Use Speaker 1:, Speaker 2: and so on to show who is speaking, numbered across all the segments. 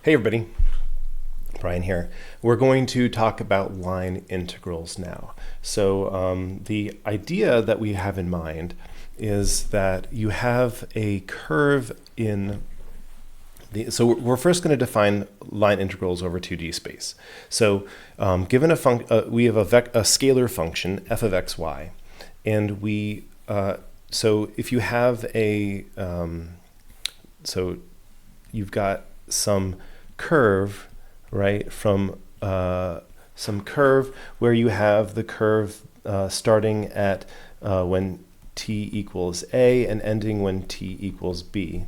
Speaker 1: Hey everybody, Brian here. We're going to talk about line integrals now. So the idea that we have in mind is that you have a curve in so we're first going to define line integrals over 2D space. So given we have a scalar function f of x, y, and we so if you have a so you've got some curve, right, from some curve where you have the curve starting at when t equals a and ending when t equals b.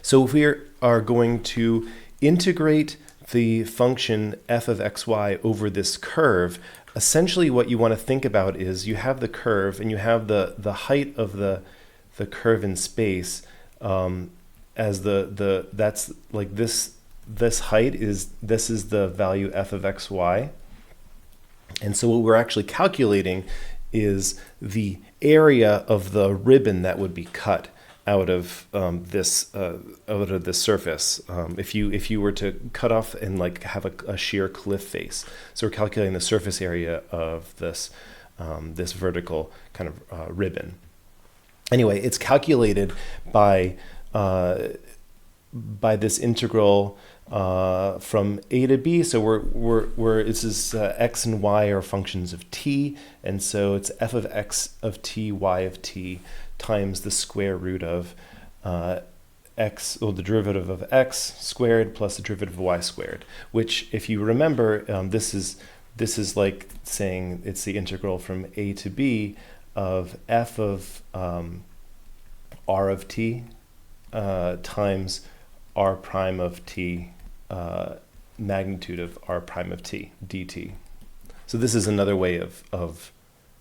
Speaker 1: So if we are going to integrate the function f of xy over this curve, essentially what you want to think about is you have the curve and you have the height of the curve in space as that's like this height is the value f of xy. And so what we're actually calculating is the area of the ribbon that would be cut out of this surface if you were to cut off and like have a sheer cliff face. So we're calculating the surface area of this this vertical kind of ribbon. Anyway, it's calculated by this integral from a to b. So this is x and y are functions of t, and so it's f of x of t, y of t times the square root of x, or the derivative of x squared plus the derivative of y squared. Which, if you remember, this is like saying it's the integral from a to b of f of r of t times r prime of t magnitude of r prime of t dt. So this is another way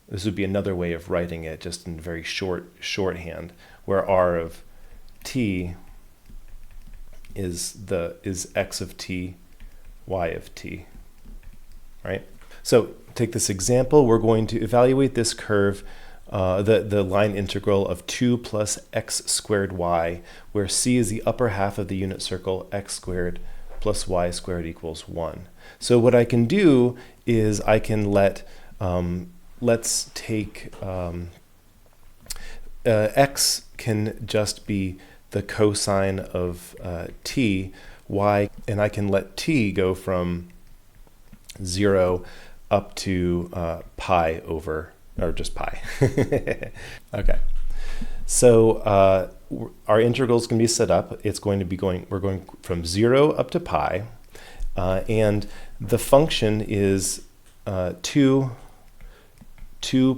Speaker 1: this would be another way of writing it, just in very shorthand, where r of t is x of t, y of t, right? So take this example. We're going to evaluate this curve, the line integral of 2 plus x squared y, where c is the upper half of the unit circle, x squared plus y squared equals 1. So what I can do is I can let's take x can just be the cosine of t, y, and I can let t go from 0 up to pi over, or just pi. Okay, so our integrals can be set up. It's going to be we're going from 0 up to pi, and the function is 2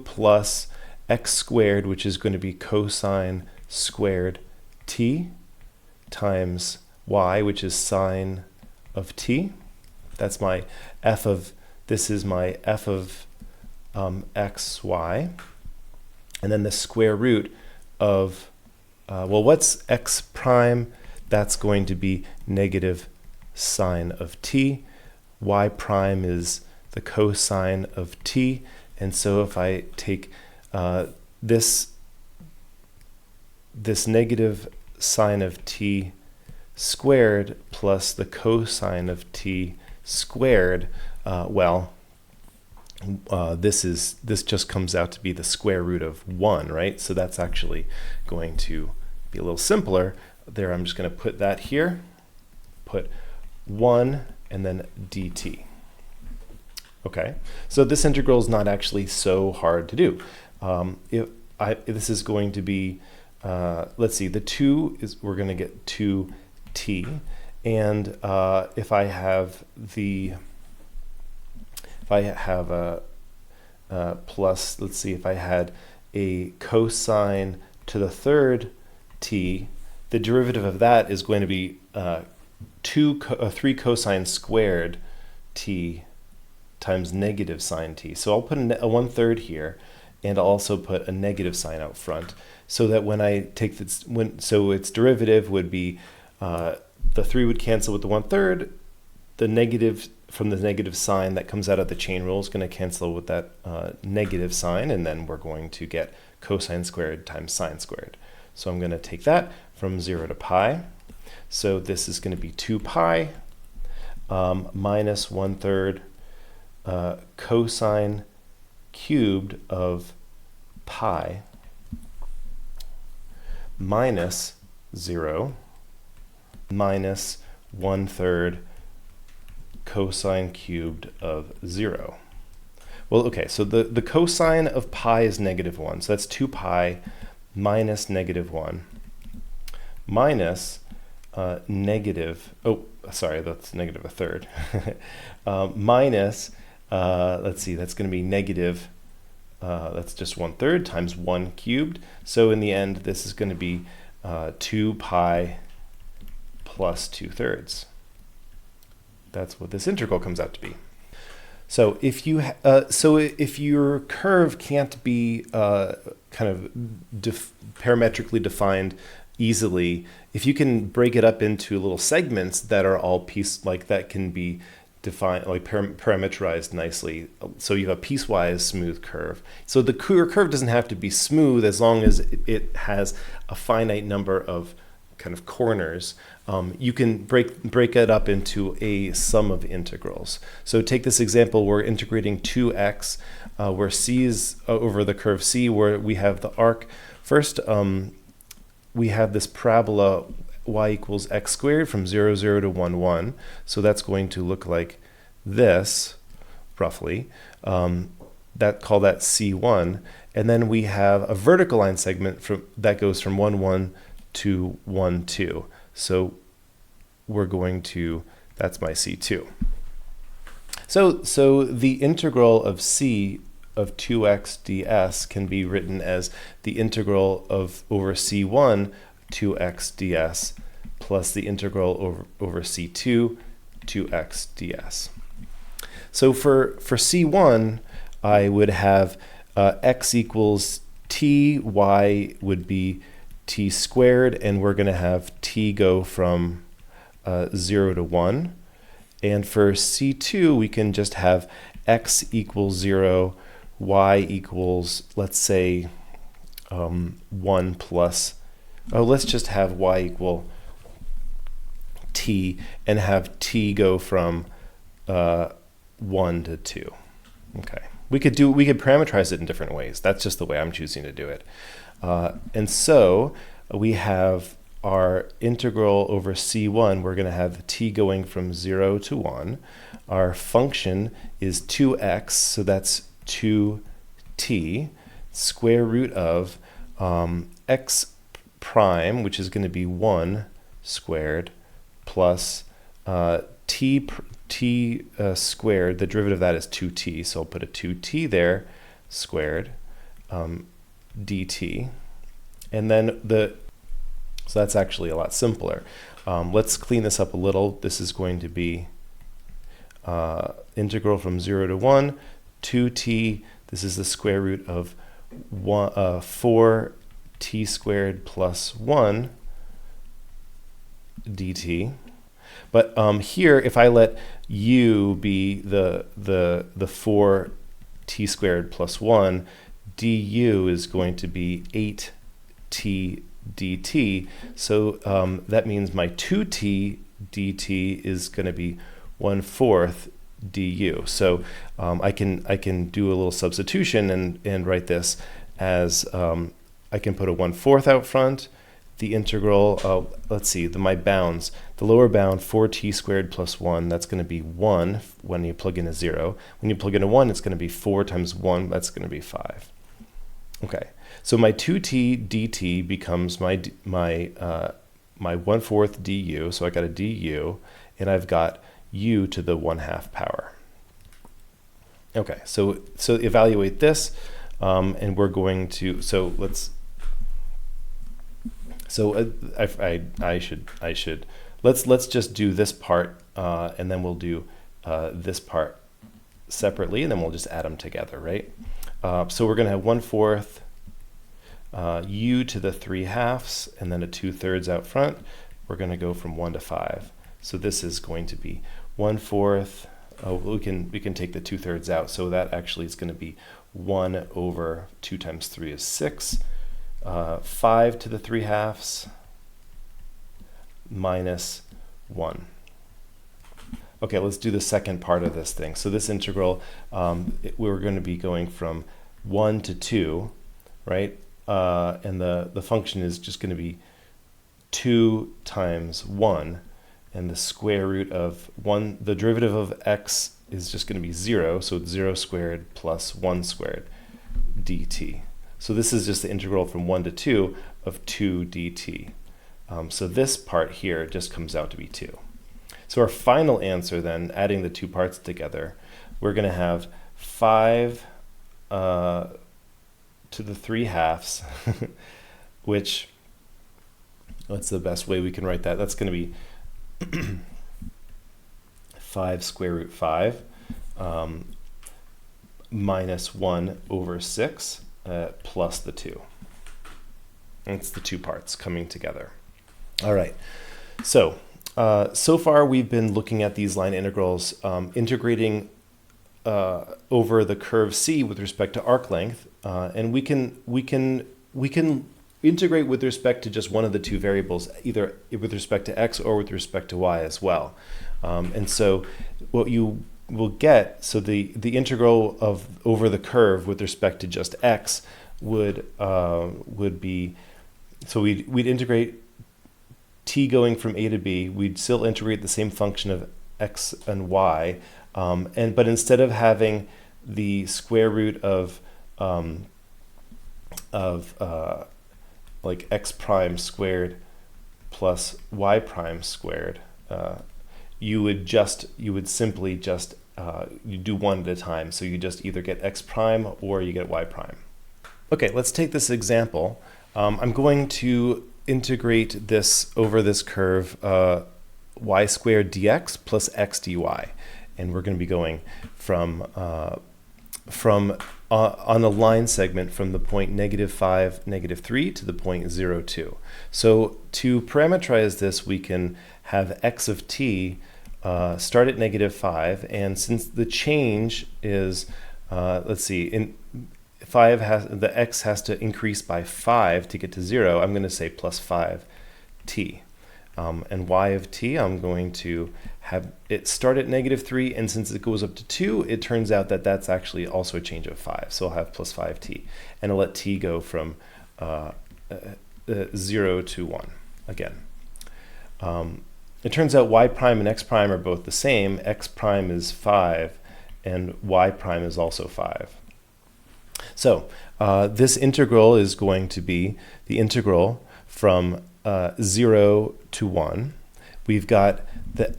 Speaker 1: plus x squared, which is going to be cosine squared t, times y, which is sine of t. That's my f of, this is my f of x, y. And then the square root of, well, what's x prime? That's going to be negative sine of t. Y prime is the cosine of t. And so if I take this negative sine of t squared plus the cosine of t squared, this just comes out to be the square root of 1, right? So that's actually going to be a little simpler. There, I'm just going to put that here, put 1, and then dt. Okay, so this integral is not actually so hard to do. This is going to be, let's see, the 2 is, we're going to get 2t, and if I have a plus, let's see, if I had a cosine to the third t, the derivative of that is going to be 3 cosine squared t times negative sine t. So I'll put a 1/3 here, and I'll also put a negative sign out front, so that when I take this, so its derivative would be, the 3 would cancel with the 1/3, the negative from the negative sign that comes out of the chain rule is going to cancel with that negative sign, and then we're going to get cosine squared times sine squared. So I'm going to take that from 0 to pi. So this is going to be 2 pi minus 1/3 cosine cubed of pi minus 0 minus 1/3 cosine cubed of 0. Well, okay, so the cosine of pi is -1, so that's 2 pi minus -1 minus negative, oh, sorry, that's negative 1/3, minus, let's see, that's going to be negative, that's just 1/3 times 1 cubed. So in the end, this is going to be 2 pi plus 2/3. That's what this integral comes out to be. So if you if your curve can't be kind of parametrically defined easily, if you can break it up into little segments that are all that can be defined, like parameterized nicely, so you have a piecewise smooth curve. So the curve doesn't have to be smooth as long as it has a finite number of kind of corners. You can break it up into a sum of integrals. So take this example, we're integrating 2x, where c is over the curve c, where we have the arc. First, we have this parabola y equals x squared from 0, 0 to 1, 1. So that's going to look like this, roughly. Call that C1. And then we have a vertical line segment that goes from 1, 1 to 1, 2. So we're going to, that's my C2. So the integral of C of 2x ds can be written as the integral of over C1 2x ds plus the integral over C2 2x ds. So for C1, I would have x equals t, y would be t squared, and we're going to have t go from 0 to 1. And for C2, we can just have x equals 0, y equals, let's say, 1 plus, let's just have y equal t and have t go from 1 to 2. Okay. We could parameterize it in different ways. That's just the way I'm choosing to do it. And so we have our integral over C1, we're going to have t going from 0 to 1. Our function is 2x, so that's 2t, square root of x prime, which is going to be 1 squared, plus t squared, the derivative of that is 2t, so I'll put a 2t there, squared, dt. And then so that's actually a lot simpler. Let's clean this up a little. This is going to be integral from 0 to 1, 2t, this is the square root of 4t squared plus 1 dt. But here, if I let u be the 4t squared plus 1, du is going to be 8t dt. So that means my 2t dt is going to be 1/4 du. So I can do a little substitution and write this as I can put a 1/4 out front. The integral, let's see, my bounds. The lower bound, 4t squared plus 1, that's going to be 1 when you plug in a 0. When you plug in a 1, it's going to be 4 times 1, that's going to be 5. Okay, so my 2t dt becomes my 1/4 du, so I got a du, and I've got u to the 1/2 power. Okay, so evaluate this, and we're going to, let's just do this part, and then we'll do this part separately, and then we'll just add them together, right? So we're going to have 1/4 u to the 3/2, and then a 2/3 out front. We're going to go from 1 to 5. So this is going to be 1/4. We can take the 2/3 out. So that actually is going to be 1 over 2 times 3 is 6. 5 to the 3/2, minus 1. Okay, let's do the second part of this thing. So this integral, we're going to be going from 1 to 2, right? And the function is just going to be 2 times 1, and the square root of 1, the derivative of x is just going to be 0, so it's 0 squared plus 1 squared dt. So this is just the integral from 1 to 2 of 2 dt. So this part here just comes out to be 2. So our final answer then, adding the two parts together, we're going to have 5 to the 3 halves, which, what's the best way we can write that? That's going to be 5 square root 5 minus 1 over 6 plus the 2. And it's the two parts coming together. All right, so so far we've been looking at these line integrals, integrating over the curve C with respect to arc length, and we can integrate with respect to just one of the two variables, either with respect to x or with respect to y as well. And so what you will get, so the integral of over the curve with respect to just x would be, so we'd integrate t going from a to b. We'd still integrate the same function of x and y, but instead of having the square root of like x prime squared plus y prime squared, you would simply just you do one at a time. So you just either get x prime or you get y prime. Okay, let's take this example. I'm going to integrate this over this curve y squared dx plus x dy, and we're going to be going from on a line segment from the point -5, -3 to the point 0, 2. So to parameterize this, we can have x of t start at -5, and since the change is, let's see, the x has to increase by 5 to get to 0, I'm going to say plus 5t. And y of t, I'm going to have it start at -3, and since it goes up to 2, it turns out that that's actually also a change of 5. So I'll have plus 5t, and I'll let t go from 0 to 1 again. It turns out y prime and x prime are both the same. X prime is 5, and y prime is also 5. So this integral is going to be the integral from 0 to 1. We've got the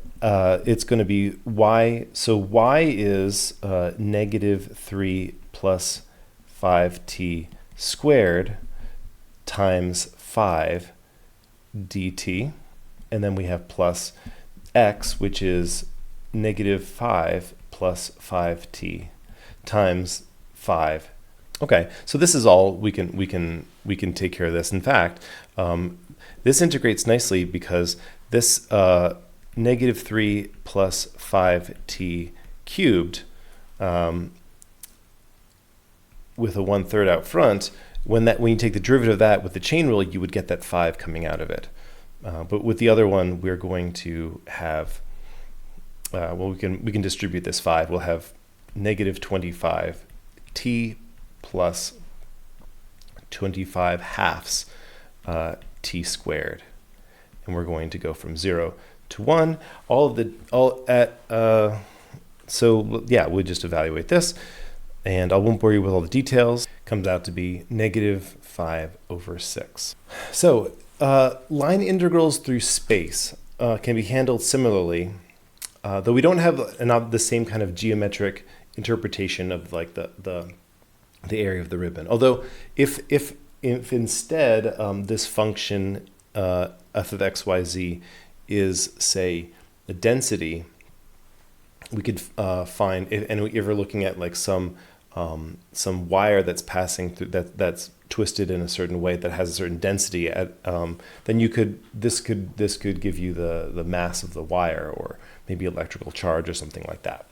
Speaker 1: it's going to be y, so y is -3 plus 5t squared times 5 dt, and then we have plus x, which is -5 plus 5t times 5. Okay, so this is all we can take care of this. In fact, this integrates nicely because this -3 plus 5t cubed with a 1/3 out front, when you take the derivative of that with the chain rule, you would get that 5 coming out of it. But with the other one, we're going to have, well, we can distribute this 5. We'll have -25t plus 25 halves t squared, and we're going to go from 0 to 1. So yeah, we'll just evaluate this, and I won't bore you with all the details. Comes out to be -5/6. So line integrals through space can be handled similarly, though we don't have the same kind of geometric interpretation of like the area of the ribbon. Although if instead this function f of x, y, z is, say, the density, we could find, and if we're looking at like some wire that's passing through, that's twisted in a certain way that has a certain density, then this could give you the mass of the wire, or maybe electrical charge or something like that.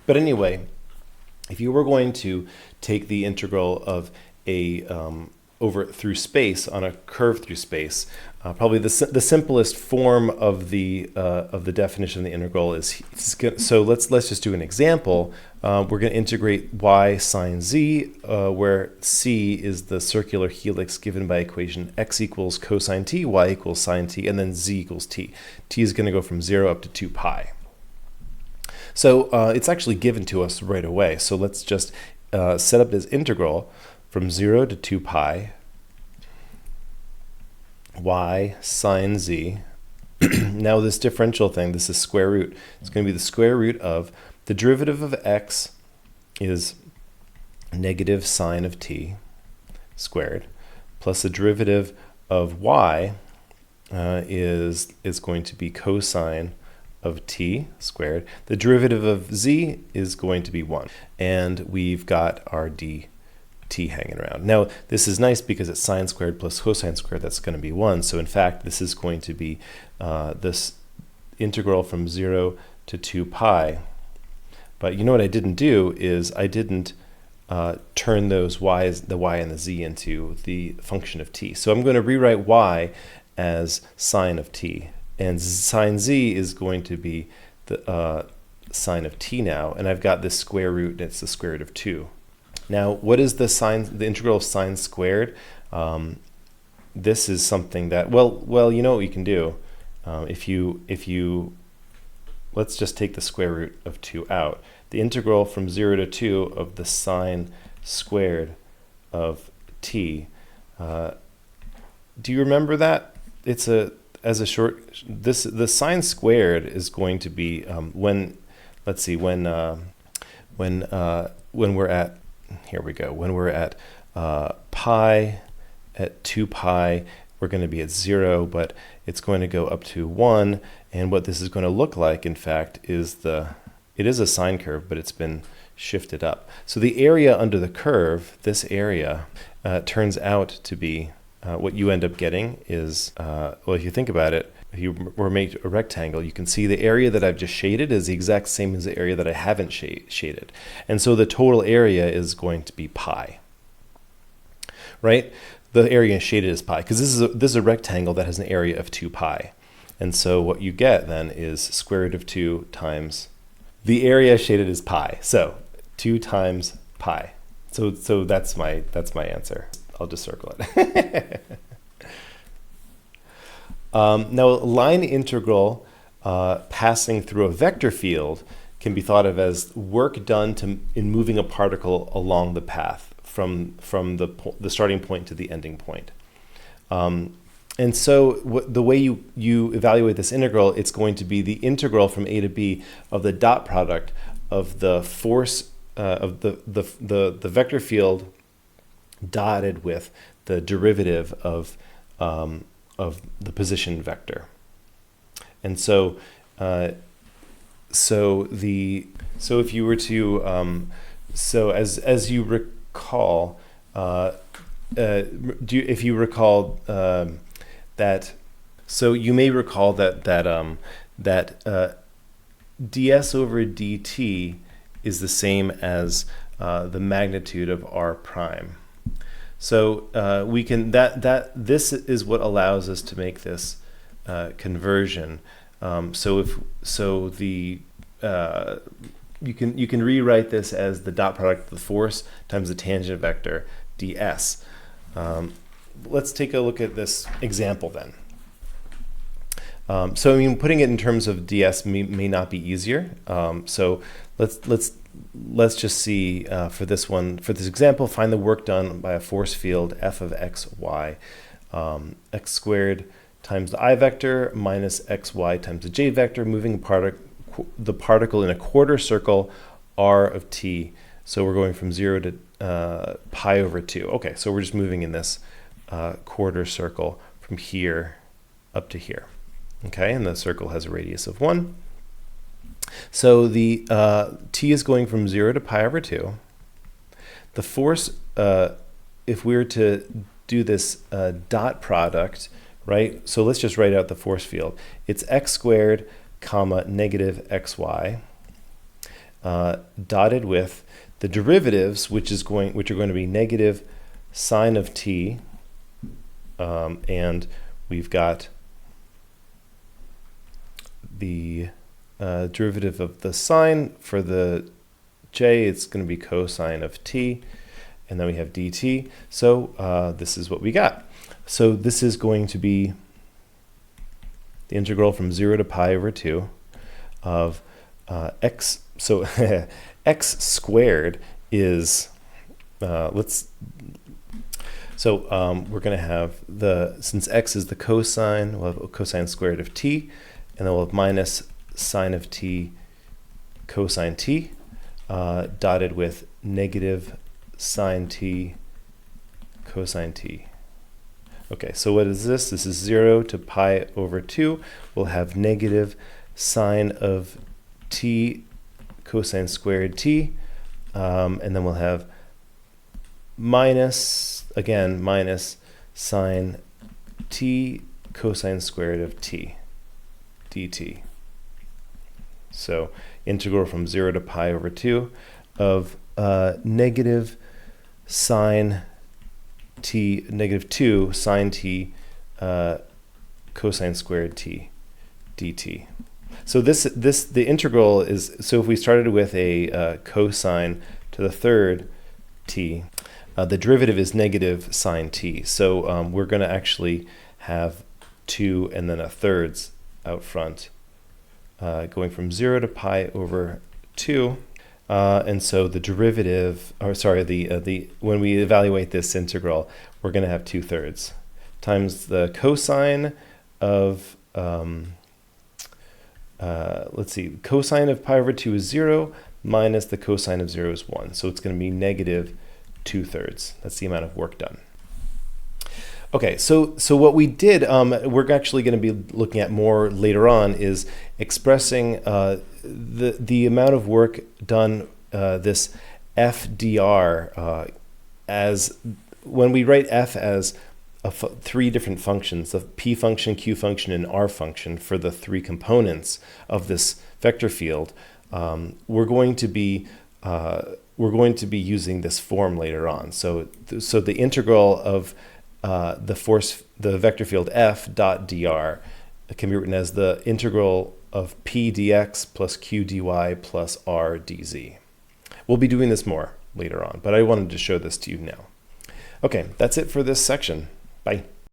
Speaker 1: But anyway, if you were going to take the integral of a through space on a curve through space. Probably the simplest form of the definition of the integral is, so let's just do an example. We're going to integrate y sine z, where c is the circular helix given by equation x equals cosine t, y equals sine t, and then z equals t. T is going to go from 0 up to 2 pi. So it's actually given to us right away. So let's just set up this integral from 0 to 2 pi y sine z. Now this differential thing, this is square root. It's going to be the square root of the derivative of x is negative sine of t squared, plus the derivative of y is going to be cosine of t squared. The derivative of z is going to be 1. And we've got our dt hanging around. Now, this is nice because it's sine squared plus cosine squared. That's going to be 1. So in fact, this is going to be this integral from 0 to 2 pi. But you know what I didn't do is I didn't turn those y's, the y and the z, into the function of t. So I'm going to rewrite y as sine of t. And sine z is going to be the sine of t now. And I've got this square root, and it's the square root of 2. Now, what is the integral of sine squared? This is something that, well, you know what you can do. If you, let's just take the square root of 2 out. The integral from 0 to 2 of the sine squared of t. Do you remember that? It's the sine squared is going to be when we're at, here we go, when we're at pi at 2 pi, we're going to be at 0, but it's going to go up to 1. And what this is going to look like, in fact, is it is a sine curve, but it's been shifted up. So the area under the curve, this area, turns out to be, what you end up getting is, well, if you think about it, if you were made a rectangle, you can see the area that I've just shaded is the exact same as the area that I haven't shaded. And so the total area is going to be pi, right? The area shaded is pi, because this is a rectangle that has an area of 2 pi. And so what you get then is square root of 2 times, the area shaded is pi. So 2 times pi. So that's my answer. I'll just circle it. Now, a line integral passing through a vector field can be thought of as work done in moving a particle along the path from the starting point to the ending point. And so the way you evaluate this integral, it's going to be the integral from a to b of the dot product of the force of the vector field dotted with the derivative of the position vector. And so if you were to as you recall, if you recall that, so you may recall that ds over dt is the same as the magnitude of r prime. So we can this is what allows us to make this conversion. You can rewrite this as the dot product of the force times the tangent vector ds. Let's take a look at this example then. So I mean, putting it in terms of ds may not be easier. So let's just see for this example, find the work done by a force field f of x, y, x squared times the I vector minus xy times the j vector, moving the particle in a quarter circle r of t. So we're going from 0 to pi over 2. Okay, so we're just moving in this quarter circle from here up to here. Okay, and the circle has a radius of 1. So the t is going from 0 to pi over 2. The force, if we were to do this dot product, right? So let's just write out the force field. It's x squared comma negative xy dotted with the derivatives, which are going to be negative sine of t and we've got the derivative of the sine. For the j, it's going to be cosine of t, and then we have dt. So this is what we got. So this is going to be the integral from 0 to pi over 2 of x. So x squared is, we're going to have since x is the cosine, we'll have cosine squared of t, and then we'll have minus sine of t cosine t, dotted with negative sine t cosine t. Okay, so what is this? This is 0 to pi over 2. We'll have negative sine of t cosine squared t, and then we'll have minus, again, minus sine t cosine squared of t dt. So integral from 0 to pi over 2 of negative sine t, negative 2 sine t cosine squared t dt. So the integral is, so if we started with a cosine to the third t, the derivative is negative sine t. So we're going to actually have 2 and then a thirds out front, going from 0 to pi over 2. And so the derivative, or sorry, when we evaluate this integral, we're going to have 2/3 times the cosine of, let's see, cosine of pi over 2 is 0, minus the cosine of 0 is 1. So it's going to be negative 2/3. That's the amount of work done. Okay, so what we did, we're actually going to be looking at more later on, is expressing the amount of work done, this FDR, as when we write f as three different functions, the p function, q function, and r function for the three components of this vector field. We're going to be using this form later on. So the integral of the vector field f dot dr can be written as the integral of p dx plus q dy plus r dz. We'll be doing this more later on, but I wanted to show this to you now. Okay, that's it for this section. Bye.